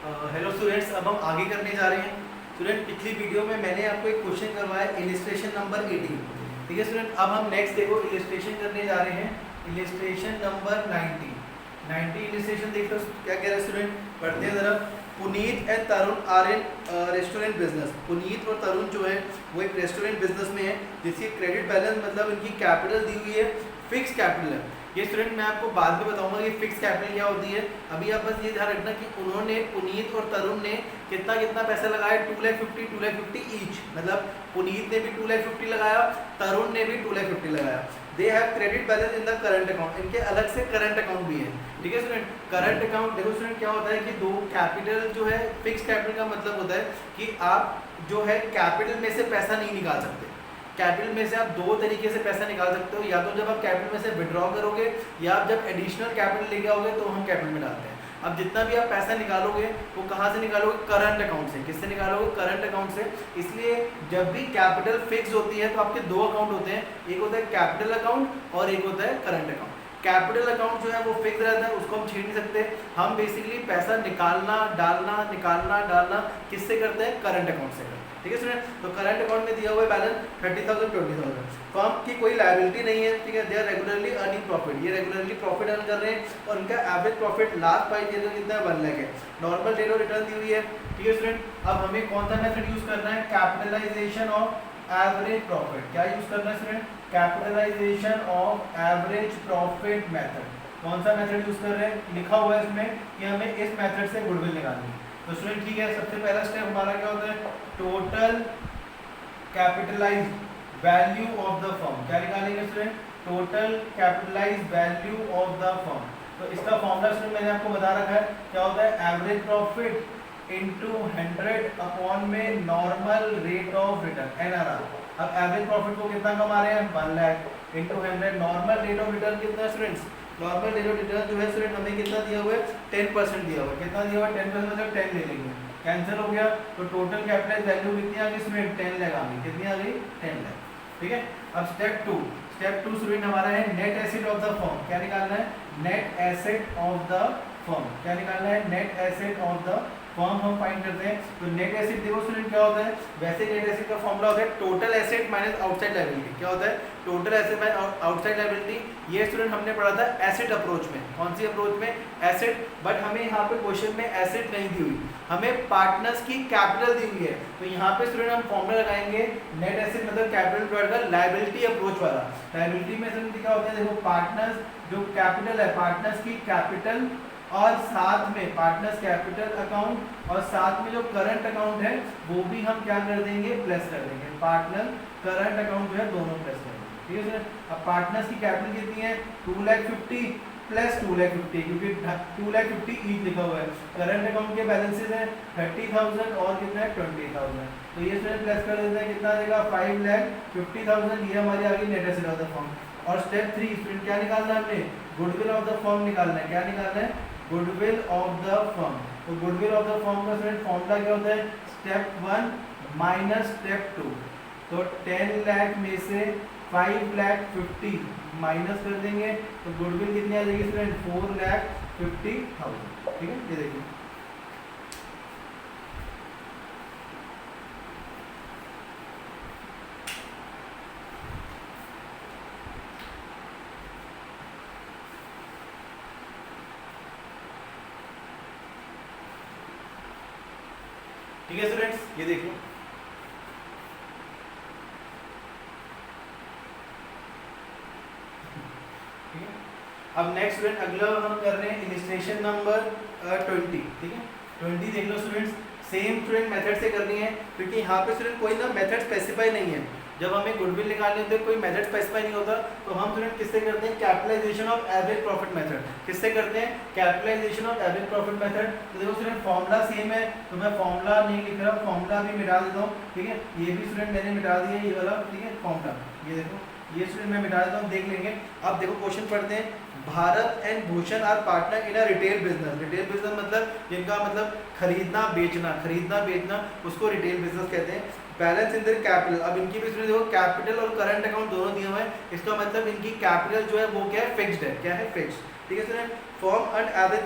Hello students, अब हम आगे करने जा रहे हैं। स्टूडेंट, पिछली वीडियो में मैंने आपको एक क्वेश्चन करवाया इलिस्ट्रेशन नंबर 18। ठीक है स्टूडेंट, अब हम नेक्स्ट देखो इलिस्ट्रेशन करने जा रहे हैं। इलिस्ट्रेशन नंबर 90 इलिस्ट्रेशन देखो क्या कह रहे हैं स्टूडेंट, पढ़ते हैं जरा। Puneet and Tarun are in restaurant business. Puneet और तरुण जो है वो एक रेस्टोरेंट बिजनेस में है, जिसकी क्रेडिट बैलेंस मतलब इनकी कैपिटल दी हुई है, फिक्स कैपिटल है। ये स्टूडेंट मैं आपको बाद में बताऊंगा कि फिक्स कैपिटल क्या होती है। अभी आप बस ये ध्यान रखना कि उन्होंने, पुनीत और तरुण ने कितना कितना पैसा लगाया, 2,50,000 ईच। मतलब पुनीत ने भी 2,50,000 लगाया, तरुण ने भी 2,50,000 लगाया। They have credit balance in the current account. इनके अलग से करंट अकाउंट भी है। ठीक है स्टूडेंट, करंट अकाउंट देखो स्टूडेंट क्या होता है कि दो कैपिटल जो है, फिक्स कैपिटल का मतलब होता है कि आप जो है कैपिटल में से पैसा नहीं निकाल सकते। कैपिटल में से आप दो तरीके से पैसा निकाल सकते हो, या तो जब आप कैपिटल में से विड्रॉ करोगे, या आप जब एडिशनल कैपिटल लेके आओगे तो हम कैपिटल में डालते हैं। अब जितना भी आप पैसा निकालोगे वो कहाँ से निकालोगे, करंट अकाउंट से। किससे निकालोगे, करंट अकाउंट से। इसलिए जब भी कैपिटल फिक्स होती है तो आपके दो अकाउंट होते हैं, एक होता है कैपिटल अकाउंट और एक होता है करंट अकाउंट। कैपिटल अकाउंट जो है वो फिक्स रहता है, उसको हम छीन नहीं सकते। हम बेसिकली पैसा निकालना डालना किससे करते हैं, करंट अकाउंट से करते हैं। ठीक है स्टूडेंट, तो करंट अकाउंट में दिया हुआ है बैलेंस 30,000 20,000। फर्म की कोई लायबिलिटी नहीं है। ठीक है, they are regularly earning profit. ये रेगुलरली प्रॉफिट अर्न कर रहे हैं और इनका एवरेज प्रॉफिट लास्ट 5 ईयर में कितना है, 1 लाख है। Normal rate of return the हुई है। ठीक है स्टूडेंट, अब हमें कौन सा मेथड यूज करना है, कैपिटलाइजेशन ऑफ एवरेज प्रॉफिट। क्या यूज करना है student, capitalisation of average profit method. कौन सा मेथड यूज कर रहे हैं, लिखा हुआ है इसमें कि हमें इस मेथड से गुडविल निकालनी है। तो स्टूडेंट ठीक है, सबसे पहला स्टेप हमारा क्या होता है, total capitalised value of the firm. क्या निकालेंगे student, total capitalised value of the firm. तो इसका फॉर्मूला स्टूडेंट मैंने आपको बता रखा है, क्या होता है, एवरेज प्रॉफिट इनटू 100 अपॉन में normal rate of return, NRR. अब एवरेज प्रॉफिट को कितना कमा रहे हैं, 1 lakh into 100। Normal rate of return कितना students, normal rate of return जो है स्टूडेंट हमें कितना दिया हुआ है, 10% दिया हुआ है। कितना दिया हुआ है, 10%, मतलब 10 ले लेंगे, कैंसिल हो गया। तो टोटल कैपिटल वैल्यू कितनी आ गई स्टूडेंट, 10 लाख आ गई। कितनी आ गई, 10 लाख। ठीक है, अब स्टेप टू स्टूडेंट हमारा है net asset of the firm. क्या निकालना है, net asset of the firm. क्या निकालना है, net asset of the firm हम फाइंड करते हैं। तो नेट एसेट देखो स्टूडेंट क्या होता है, वैसे नेट एसेट का फॉर्मूला होता है total asset minus outside liability. क्या होता है, total asset minus outside liability. ये स्टूडेंट हमने पढ़ा था एसेट अप्रोच में। कौन सी अप्रोच में, एसेट। बट हमें यहाँ पे क्वेश्चन में एसेट नहीं दी हुई, हमें पार्टनर्स की कैपिटल दी हुई है। तो यहाँ पे स्टूडेंट हम फॉर्मूला लगाएंगे, नेट एसेट मतलब capital divide by liability approach वाला। लायबिलिटी में स्टूडेंट क्या होता है, देखो पार्टनर्स जो कैपिटल है, पार्टनर्स की कैपिटल और साथ में पार्टनर्स कैपिटल अकाउंट और साथ में जो करंट अकाउंट है वो भी हम क्या कर देंगे, प्लस कर देंगे। पार्टनर करंट अकाउंट जो है दोनों प्लस कर देंगे। ठीक है सर, अब पार्टनर्स की कैपिटल कितनी है, 2,50,000 प्लस 2,50,000, क्योंकि 2,50,000 ईच लिखा हुआ है। करंट अकाउंट के बैलेंसेस हैं 30,000 और कितना है, 20,000। तो ये सर प्लस कर देते हैं, कितना देगा, 5,50,000। ये हमारी आ गई net asset of the firm. और स्टेप 3 स्टूडेंट क्या निकालना है, हमने गुडविल ऑफ द फर्म निकालना है। क्या निकालना है, गुडविल ऑफ द फर्म। तो गुडविल ऑफ द फर्म का स्टूडेंट फॉर्मूला क्या होता है, स्टेप 1 माइनस स्टेप 2। तो 10 लाख में से 5,50,000 माइनस कर देंगे तो गुडविल कितनी आ जाएगी स्टूडेंट, 4,50,000। ठीक है, ये देखिए ठीक है स्टूडेंट्स, ये देखिए ठीक है। अब नेक्स्ट स्टूडेंट अगला हम कर रहे हैं इलिस्ट्रेशन नंबर 20। ठीक है, 20 देख लो स्टूडेंट्स, सेम स्टूडेंट मेथड से करनी है, क्योंकि यहाँ पे स्टूडेंट कोई ना मेथड स्पेसिफाई नहीं है। जब हमें गुडविल निकालने होते कोई मेथड स्पेसिफाई नहीं होता, तो हम स्टूडेंट किससे करते हैं, capitalisation of average profit method. किससे करते हैं, capitalisation of average profit method. तो देखो स्टूडेंट फॉर्मूला सेम है, तो मैं फॉर्मूला नहीं लिख रहा, फॉर्मूला भी मिटा देता हूँ। ठीक है, ये भी स्टूडेंट मैंने मिटा दिया, ये वाला। ठीक है, फॉर्मूला ये देखो, ये स्टूडेंट मैं मिटा देता हूँ, देख लेंगे। अब देखो क्वेश्चन पढ़ते हैं, Bharat and Bhushan are partner in a retail business. Retail business मतलब जिनका मतलब खरीदना बेचना, उसको रिटेल बिजनेस कहते हैं। Balance in their capital. अब इनकी भी देखो कैपिटल और करंट अकाउंट दोनों दिए हुए हैं, इसका मतलब इनकी कैपिटल जो है वो क्या है, फिक्स्ड है। क्या है, फिक्स्ड। ठीक है student. Form earn average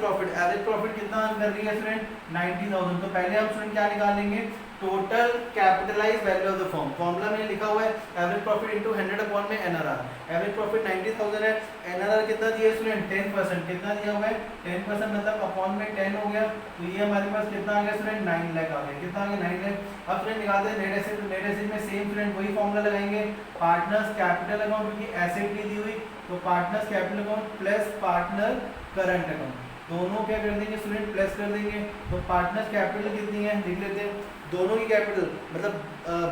profit कितना अर्न कर रही है स्टूडेंट 90,000। तो पहले हम स्टूडेंट क्या निकालेंगे total capitalise value of the firm. Formula में लिखा हुआ है एवरेज प्रॉफिट इनटू 100 अपॉन में एनआरआर। एवरेज प्रॉफिट 90,000 है, एनआरआर कितना दिया स्टूडेंट 10%। कितना दिया हुआ है 10% मतलब अपॉन में 10 हो गया। तो ये हमारे पास कितना आ गया स्टूडेंट 9 लाख आ गया। कितना आ गया 9 लाख। अब स्टूडेंट निकालते हैं नेट एसेट। नेट एसेट में सेम स्टूडेंट वही फॉर्मूला लगाएंगे पार्टनर्स कैपिटल अकाउंट क्योंकि एसेट की दी हुई, तो partners capital account plus partner current account दोनों क्या कर देंगे स्टूडेंट प्लस कर देंगे। तो पार्टनर्स कैपिटल कितनी है लिख लेते हैं। दोनों की कैपिटल मतलब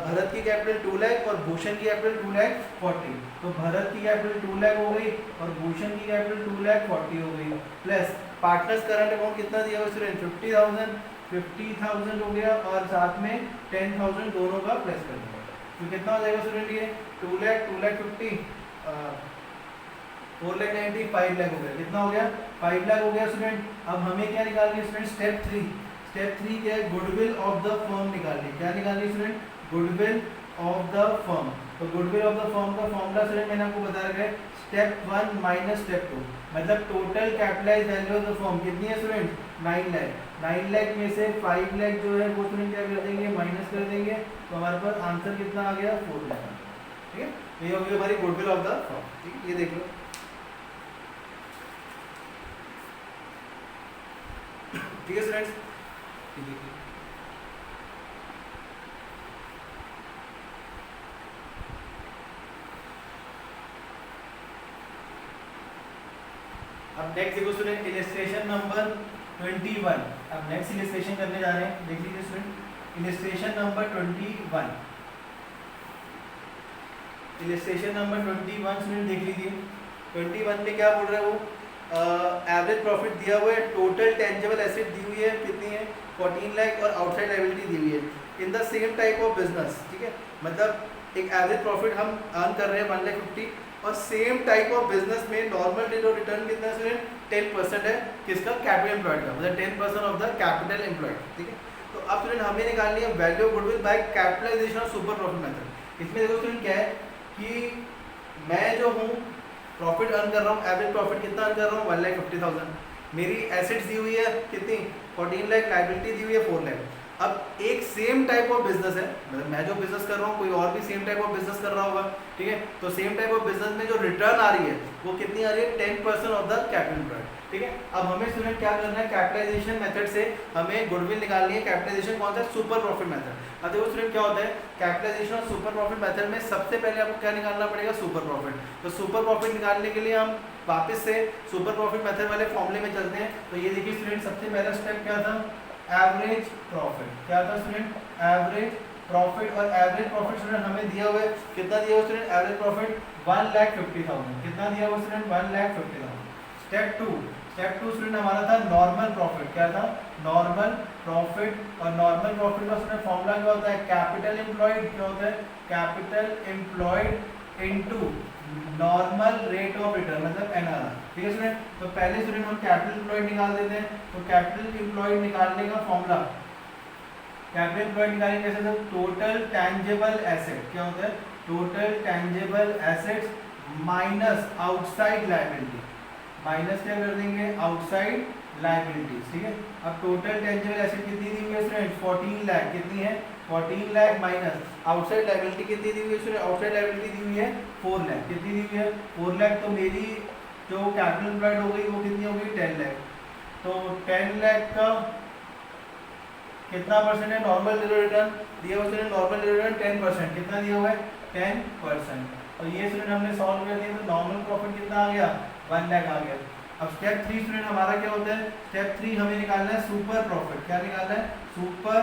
भरत की कैपिटल 2 लाख और भूषण की कैपिटल 2 लाख 40। तो भरत की कैपिटल 2 लाख हो गई और भूषण की कैपिटल 2 लाख 40 हो गई प्लस पार्टनर्स करंट अकाउंट कितना दिया हुआ स्टूडेंट 50,000 हो गया और साथ में 10,000 दोनों का प्लस कर दिया। तो कितना हो जाएगा स्टूडेंट ये 2 लाख 50 4 लाख 90 5 लाख हो गया। कितना हो गया 5 लाख हो गया स्टूडेंट। अब हमें क्या निकालनी है स्टूडेंट स्टेप 3 क्या है गुडविल ऑफ द फर्म निकालनी। क्या निकालनी student goodwill of the firm. तो गुडविल ऑफ द फर्म का फॉर्मूला स्टूडेंट मैंने आपको बता रखा है स्टेप 1 माइनस स्टेप 2 मतलब total capitalise value of the firm कितनी है स्टूडेंट 9 लाख। 9 लाख में से 5 लाख जो है वो स्टूडेंट क्या कर देंगे माइनस कर देंगे। तो हमारे पास आंसर कितना आ गया 4 लाख। ठीक है ये हो गई हमारी गुडविल ऑफ द फर्म। ठीक है ये देख लो। ठीक है स्टूडेंट्स। अब नेक्स्ट देखो स्टूडेंट इलस्ट्रेशन नंबर 21। अब नेक्स्ट इलस्ट्रेशन करने जा रहे हैं। देख लीजिए student illustration number 21। Illustration number 21 student देख लीजिए। 21 में क्या बोल रहा है वो एवरेज प्रॉफिट दिया हुआ है, टोटल टेंजेबल एसेट दी हुई है कितनी है 14 लाख और आउटसाइड लायबिलिटी दी हुई है in the same type of business. ठीक है मतलब एक एवरेज प्रॉफिट हम अर्न कर रहे हैं 1,50,000 और सेम टाइप ऑफ बिजनेस में नॉर्मल रेट ऑफ रिटर्न कितना है 10% है किसका कैपिटल एम्प्लॉयड का मतलब 10% ऑफ द कैपिटल एम्प्लॉयड। ठीक है तो अब स्टूडेंट हमें निकालनी है value of goodwill by capitalisation of super profit method. इसमें देखो स्टूडेंट क्या है कि मैं जो हूँ प्रॉफिट अर्न कर रहा हूँ एवरेज प्रॉफिट कितना अर्न कर रहा हूँ 1,50,000। मेरी एसेट्स दी हुई है कितनी 14 लाख, लायबिलिटी दी हुई है 4 लाख। अब एक सेम टाइप ऑफ बिजनेस है मतलब मैं जो बिजनेस कर रहा हूँ कोई और भी सेम टाइप ऑफ बिजनेस कर रहा होगा। ठीक है तो सेम टाइप ऑफ बिजनेस में जो रिटर्न आ रही है वो कितनी आ रही है 10% ऑफ द कैपिटल एम्प्लॉयड। ठीक है अब हमें स्टूडेंट क्या करना है कैपिटलाइजेशन मेथड से हमें गुडविल निकालनी है। कैपिटलाइजेशन कौन सा है सुपर प्रॉफिट मेथड। अब देखो स्टूडेंट क्या होता है capitalisation of super profit method में सबसे पहले आपको क्या निकालना पड़ेगा सुपर प्रॉफिट। तो सुपर प्रॉफिट निकालने के लिए हम वापस से सुपर प्रॉफिट मेथड वाले फॉर्मूले में चलते हैं। तो ये देखिए स्टूडेंट सबसे पहला स्टेप क्या था एवरेज प्रॉफिट। क्या था स्टूडेंट एवरेज प्रॉफिट और एवरेज प्रॉफिट स्टूडेंट हमें दिया हुआ है कितना दिया हुआ स्टूडेंट एवरेज प्रॉफिट 1,50,000। कितना दिया हुआ स्टूडेंट 1,50,000। स्टेप 2 स्टूडेंट हमारा था नॉर्मल प्रॉफिट। क्या था नॉर्मल प्रॉफिट और नॉर्मल प्रॉफिट का स्टूडेंट फॉर्मूला क्या होता है कैपिटल एम्प्लॉयड। क्या होता है capital employed into normal rate of return मतलब एनआरआर। ठीक है स्टूडेंट तो पहले स्टूडेंट हम कैपिटल एम्प्लॉयड निकाल देते हैं। तो कैपिटल एम्प्लॉयड निकालने का फॉर्मूला कैपिटल एम्प्लॉयड निकालने कैसे तो टोटल टैंजेबल एसेट। क्या होता है total tangible assets minus outside liability. Minus क्या कर देंगे आउटसाइड लायबिलिटीज। ठीक है अब टोटल टेंजेबल एसेट कितनी दी हुई है स्टूडेंट 14 लाख। कितनी है 14 लाख माइनस आउटसाइड लायबिलिटी कितनी दी हुई है स्टूडेंट आउटसाइड लायबिलिटी दी हुई है 4 लाख। कितनी दी हुई है 4 लाख। तो मेरी जो कैपिटल एम्प्लॉयड हो गई वो कितनी हो गई 10 लाख। तो 10 लाख का कितना परसेंट है नॉर्मल रेट ऑफ रिटर्न दिया हुआ है नॉर्मल रेट ऑफ रिटर्न 10%। कितना दिया हुआ है 10%। और ये स्टूडेंट हमने सॉल्व कर दिया तो नॉर्मल प्रॉफिट कितना आ गया 1 लाख आ गया। अब स्टेप 3 स्टूडेंट हमारा क्या होता है स्टेप 3 हमें निकालना है सुपर प्रॉफिट। क्या निकालना है सुपर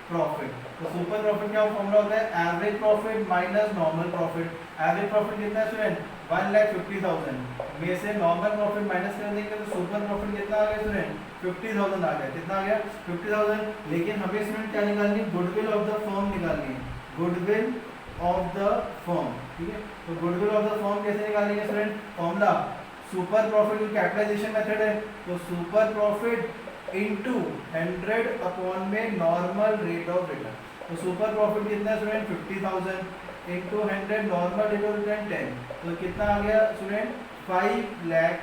प्रॉफिट। तो सुपर प्रॉफिट क्या फॉर्मूला होता है average profit minus normal profit. Average profit कितना है स्टूडेंट 1,50,000 में से नॉर्मल प्रॉफिट माइनस कर देंगे तो सुपर प्रॉफिट कितना आ गया स्टूडेंट 50,000 आ गया। कितना आ गया 50,000। लेकिन हमें स्टूडेंट क्या निकालनी है गुडविल ऑफ द फर्म निकालनी है गुडविल ऑफ द फर्म। ठीक है तो गुडविल ऑफ द फर्म कैसे निकालेंगे स्टूडेंट फॉर्मूला सुपर प्रॉफिट की कैपिटलाइजेशन मेथड है तो सुपर प्रॉफिट इनटू 100 अपॉन में नॉर्मल रेट ऑफ रिटर्न। तो सुपर प्रॉफिट कितना है student 50,000 into 100 normal rate of return 10। तो कितना आ गया स्टूडेंट 5 लाख।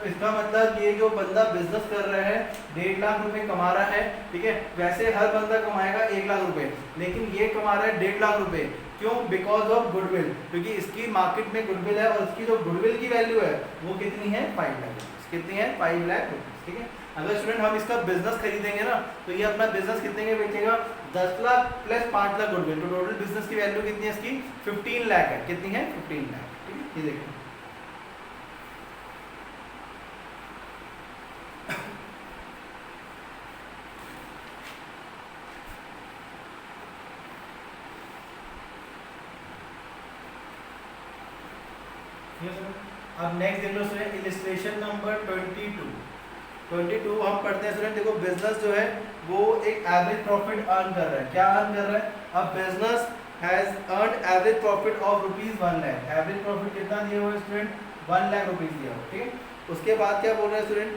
तो इसका मतलब ये जो बंदा बिजनेस कर रहा है 1.5 लाख रुपए कमा रहा है, ठीक है। वैसे हर बंदा कमाएगा 1 लाख रुपए, लेकिन ये कमा रहा है 1.5 लाख रुपए। क्यों? बिकॉज ऑफ गुडविल, क्योंकि इसकी मार्केट में गुडविल है और इसकी जो गुडविल की वैल्यू है वो कितनी है 5 लाख। कितनी है 5 लाख रुपीज, ठीक है। अगर स्टूडेंट हम इसका बिजनेस खरीदेंगे ना तो ये अपना बिजनेस कितने के बेचेगा 10 लाख प्लस 5 लाख गुडविल, तो टोटल बिजनेस की वैल्यू कितनी है इसकी 15 लाख है। कितनी है 15 लाख, ठीक है। ये देखो अब नेक्स्ट देख लो स्टूडेंट इलस्ट्रेशन नंबर 22 हम पढ़ते हैं स्टूडेंट। देखो बिजनेस जो है वो एक एवरेज प्रॉफिट अर्न कर रहा है। क्या अर्न कर रहा है? अब business has earn average profit of ₹1 lakh. Average profit कितना दिया हुआ है स्टूडेंट 1 लाख रुपीज दिया हुआ, ठीक है। उसके बाद क्या बोल रहा है student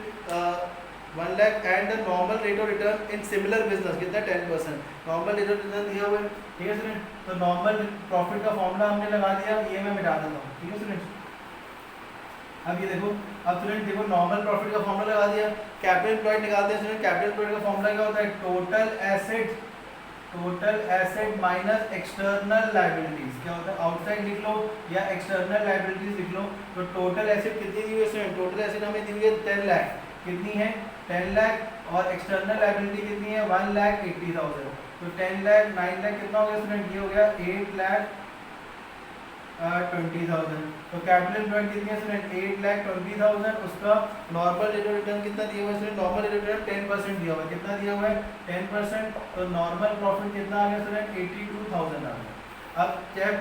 1 lakh and the normal rate of return in similar business कितना 10%। नॉर्मल रेट ऑफ रिटर्न दिया हुआ है, ठीक है स्टूडेंट। तो नॉर्मल प्रॉफिट का फॉर्मूला हमने लगा दिया, ये मैं मिटा देता हूँ, ठीक है स्टूडेंट। अब ये देखो, अब स्टूडेंट देखो नॉर्मल प्रॉफिट का फॉर्मूला लगा दिया, कैपिटल एम्प्लॉयड निकालते हैं स्टूडेंट। कैपिटल एम्प्लॉयड का फॉर्मूला क्या होता है? Total asset minus external liabilities. क्या होता है? आउटसाइड लिख लो या एक्सटर्नल लायबिलिटीज लिख लो। तो टोटल एसेट कितनी दी हुई है स्टूडेंट? टोटल एसेट हमें दी हुई है 10 लाख। कितनी है? 10 लाख। और एक्सटर्नल लायबिलिटी कितनी है? 1,80,000। तो 10 लाख 9 लाख कितना हो गया स्टूडेंट? ये हो गया 8,20,000। तो कैपिटल एम्प्लॉयड कितनी है स्टूडेंट? 8,20,000। उसका नॉर्मल रेट ऑफ रिटर्न कितना दिया हुआ है student? Normal rate of return 10% दिया हुआ है। कितना दिया हुआ है? 10%। तो नॉर्मल प्रॉफिट कितना आ गया स्टूडेंट? 82,000 आ गया। अब स्टेप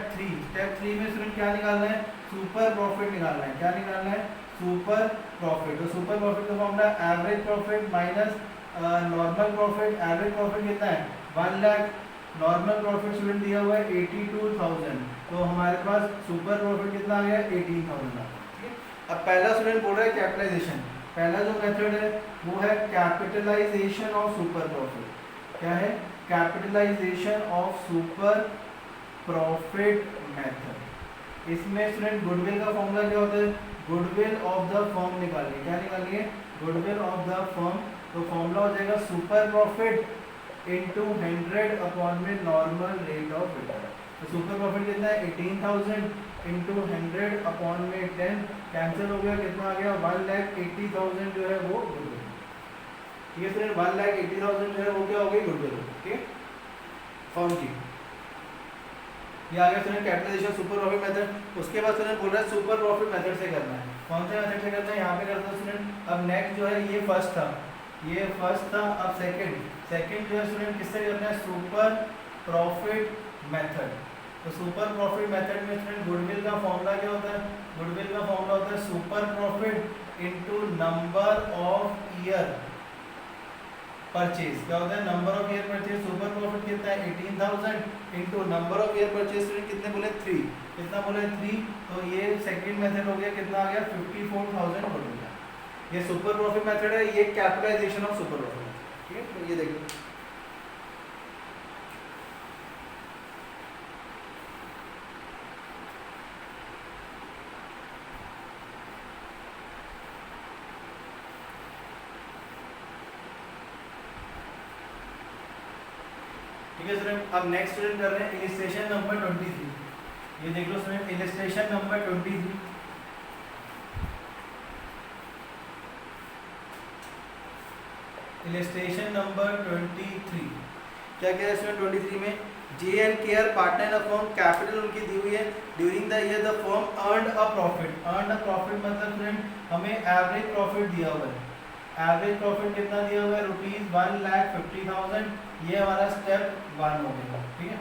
3 में स्टूडेंट क्या निकालना है? सुपर प्रॉफिट निकालना है। क्या निकालना है? Super profit. तो सुपर प्रॉफिट का formula average profit minus normal profit. Average profit कितना है? 1 लाख। नॉर्मल प्रॉफिट स्टूडेंट दिया हुआ है 82,000। तो हमारे पास सुपर प्रॉफिट कितना आ गया? 18,000 आ गया, ठीक है। अब पहला स्टूडेंट बोल रहा है कैपिटलाइजेशन। पहला जो मेथड है वो है कैपिटलाइजेशन ऑफ सुपर प्रॉफिट। क्या है? Capitalisation of super profit method. इसमें स्टूडेंट गुडविल का फॉर्मूला क्या होता है? गुडविल ऑफ द फर्म निकालिए। क्या निकालिए? Goodwill of the firm. तो फॉर्मूला हो जाएगा सुपर प्रॉफिट इंटू 100 अपॉन में नॉर्मल रेट ऑफ रिटर्न। तो सुपर प्रॉफिट कितना है? 18,000 इंटू 100 अपॉन में 10 कैंसिल हो गया। कितना आ गया? 1,80,000 जो है वो गुडविल, ठीक है स्टूडेंट। 1,80,000 जो है वो क्या हो गई? गुडविल, ठीक है, फर्म की। ये आ गया student capitalisation super profit method. उसके बाद स्टूडेंट बोल रहा है सुपर प्रॉफिट मेथड से करना है। कौन से मेथड से करना है? यहाँ पे करते हैं स्टूडेंट। अब नेक्स्ट जो है ये फर्स्ट था, ये फर्स्ट था। अब सेकंड जो है स्टूडेंट किससे करना है? Super profit method. तो सुपर प्रॉफिट मेथड में स्टूडेंट गुडविल का फॉर्मूला क्या होता है? गुडविल का फॉर्मूला होता है super profit into number of year purchase. क्या होता है? Number of year purchase. Super profit कितना है? 18,000 into number of year purchase student कितने बोले? 3। कितना बोले? 3। तो ये सेकंड मेथड हो गया। कितना आ गया? 54,000 हो गया। ये सुपर प्रॉफिट मेथड है, ये कैपिटलाइजेशन ऑफ सुपर प्रॉफिट, ठीक है। तो ये देखो ठीक है स्टूडेंट। अब नेक्स्ट स्टूडेंट कर रहे हैं इलस्ट्रेशन नंबर 23। ये देख लो student illustration number 23। Illustration number 23 क्या कह रहे हैं स्टूडेंट? 23 में J&KR partner in firm, capital उनकी दी हुई है। During the year the firm earned a profit. Earned a profit मतलब स्टूडेंट हमें एवरेज प्रॉफिट दिया हुआ है। एवरेज प्रॉफिट कितना दिया हुआ है? ₹1,50,000। ये हमारा स्टेप 1 हो गया, ठीक है।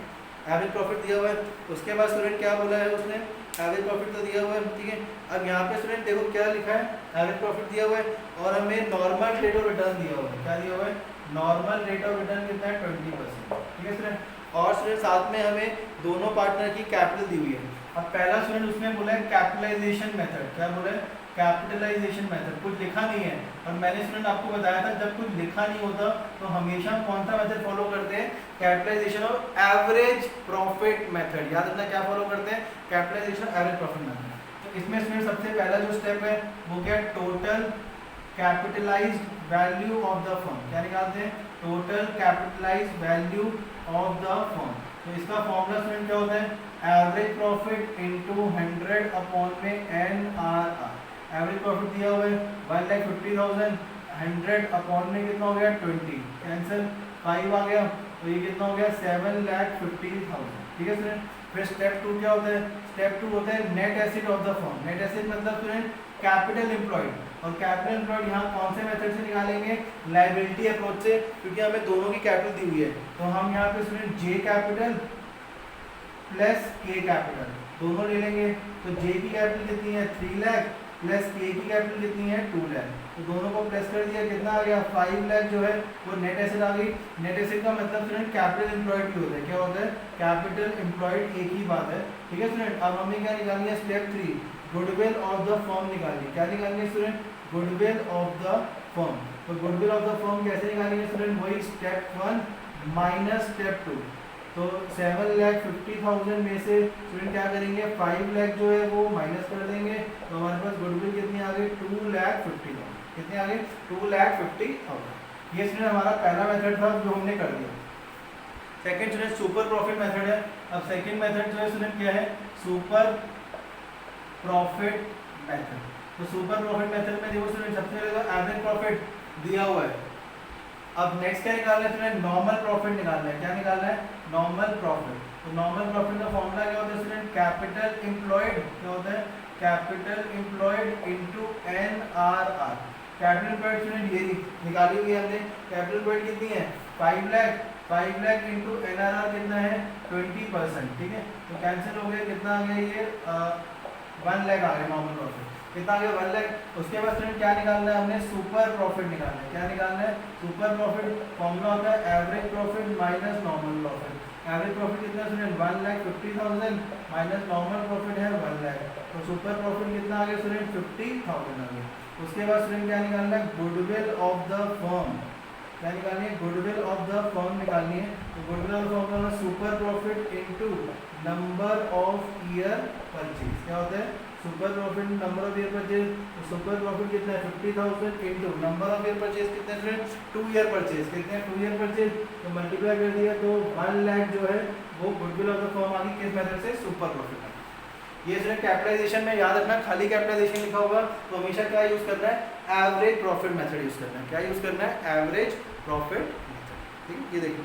एवरेज प्रॉफिट दिया हुआ है। उसके बाद स्टूडेंट क्या बोला है उसने? एवरेज प्रॉफिट तो दिया हुआ है, ठीक है। अब यहाँ पे स्टूडेंट देखो क्या लिखा है? एवरेज प्रॉफिट दिया हुआ है और हमें नॉर्मल रेट ऑफ रिटर्न दिया हुआ है। क्या दिया हुआ है? नॉर्मल रेट ऑफ रिटर्न कितना है? 20%, ठीक है स्टूडेंट। और स्टूडेंट साथ में हमें दोनों पार्टनर की कैपिटल दी हुई है। अब पहला स्टूडेंट उसने बोला है कैपिटलाइजेशन मेथड। क्या बोला है? Capitalisation method. कुछ लिखा नहीं है और मैंने स्टूडेंट आपको बताया था जब कुछ लिखा नहीं होता तो हमेशा हम कौन सा मेथड फॉलो करते हैं? Capitalisation of average profit method. याद रखना क्या फॉलो करते हैं? Capitalisation average profit method. तो इसमें स्टूडेंट सबसे पहला जो स्टेप है वो क्या है, total capitalised value of the firm. क्या निकालते हैं, total capitalised value of the firm. तो इसका फॉर्मूला स्टूडेंट क्या होता है, एवरेज प्रॉफिट इनटू 100 अपॉन में NRR। एवरेज प्रॉफिट दिया हुआ है 1,50,000, 100 अपॉन में कितना हो गया 20, कैंसिल 5 आ गया, तो ये कितना हो गया 7,50,000। ठीक है स्टूडेंट। फिर स्टेप 2 क्या होता है, स्टेप 2 होता है net asset of the firm. Net asset मतलब स्टूडेंट कैपिटल एम्प्लॉयड, और कैपिटल एम्प्लॉयड यहाँ कौन से मेथड से निकालेंगे, लायबिलिटी अप्रोच से, क्योंकि हमें दोनों की कैपिटल दी हुई है। तो हम यहाँ पे स्टूडेंट जे कैपिटल प्लस के कैपिटल दोनों ले लेंगे। तो जे की कैपिटल कितनी है 3 लाख, प्लस के की कैपिटल कितनी है 2 लाख। तो दोनों को प्लस कर दिया, कितना आ गया 5 लाख जो है वो नेट एसेट आ गई। नेट एसेट का मतलब स्टूडेंट कैपिटल एम्प्लॉयड की होता है। क्या होता है, कैपिटल एम्प्लॉयड, एक ही बात है। ठीक है स्टूडेंट। अब हमें क्या निकालनी है, step 3 goodwill of the firm निकालनी है। क्या निकालनी है student, goodwill of the firm. तो गुडविल ऑफ द फर्म कैसे निकालेंगे स्टूडेंट, वही स्टेप 1 माइनस स्टेप 2। तो 7,50,000 में से स्टूडेंट क्या करेंगे, 5 लाख जो है वो माइनस कर देंगे। तो हमारे पास गुडविल कितनी आ गई 2,50,000। कितनी आ गई 2,50,000। ये स्टूडेंट हमारा पहला मेथड था जो हमने कर दिया। Second student super profit method है। अब सेकंड मेथड जो है स्टूडेंट क्या है, सुपर प्रॉफिट मेथड। तो सुपर प्रॉफिट मेथड में देखो स्टूडेंट सबसे पहले तो एवरेज प्रॉफिट दिया हुआ है। अब नेक्स्ट क्या निकालना है स्टूडेंट, नॉर्मल प्रॉफिट निकालना है। क्या निकालना है, नॉर्मल प्रॉफिट। तो नॉर्मल प्रॉफिट का फॉर्मूला क्या होता है स्टूडेंट, कैपिटल एम्प्लॉयड, क्या होता है capital employed into NRR। Capital employed student ये निकाली हुई है हमने। कैपिटल एम्प्लॉयड कितनी है 5 लाख, 5 लाख इंटू NRR कितना है 20%। ठीक है, तो कैंसिल हो गया, कितना आ गया ये 1 लाख आ गया नॉर्मल प्रॉफिट। कितना आ गया 1 लाख। उसके बाद स्टूडेंट क्या निकालना है, हमने सुपर प्रॉफिट निकालना है। क्या निकालना है, सुपर प्रॉफिट। फॉर्मूला होता है average profit minus normal profit. Average profit कितना स्टूडेंट 1,50,000 माइनस नॉर्मल प्रॉफिट है 1 लाख। तो सुपर प्रॉफिट कितना आ गया स्टूडेंट 50,000 आ गया। उसके बाद स्टूडेंट क्या निकालना है, गुडविल ऑफ द फर्म। क्या निकालनी है, गुडविल ऑफ द फर्म निकालनी है। तो goodwill of the firm super profit into number of year purchase. क्या होता है, super profit number of year purchase. तो सुपर प्रॉफिट कितना है 50,000 into number of year purchase कितने फ्रेंड्स 2 ईयर परचेज। कितने 2 ईयर परचेज, तो मल्टीप्लाई कर दिया तो 1 लाख जो है वो गुडविल ऑफ द फर्म आ गई। किस मेथड से, सुपर प्रॉफिट। ये स्टूडेंट कैपिटलाइजेशन में याद रखना, खाली कैपिटलाइजेशन लिखा होगा तो हमेशा क्या यूज करना है, एवरेज प्रॉफिट मेथड यूज करना है। क्या यूज करना है, एवरेज प्रॉफिट मेथड। ठीक है, ये देखिए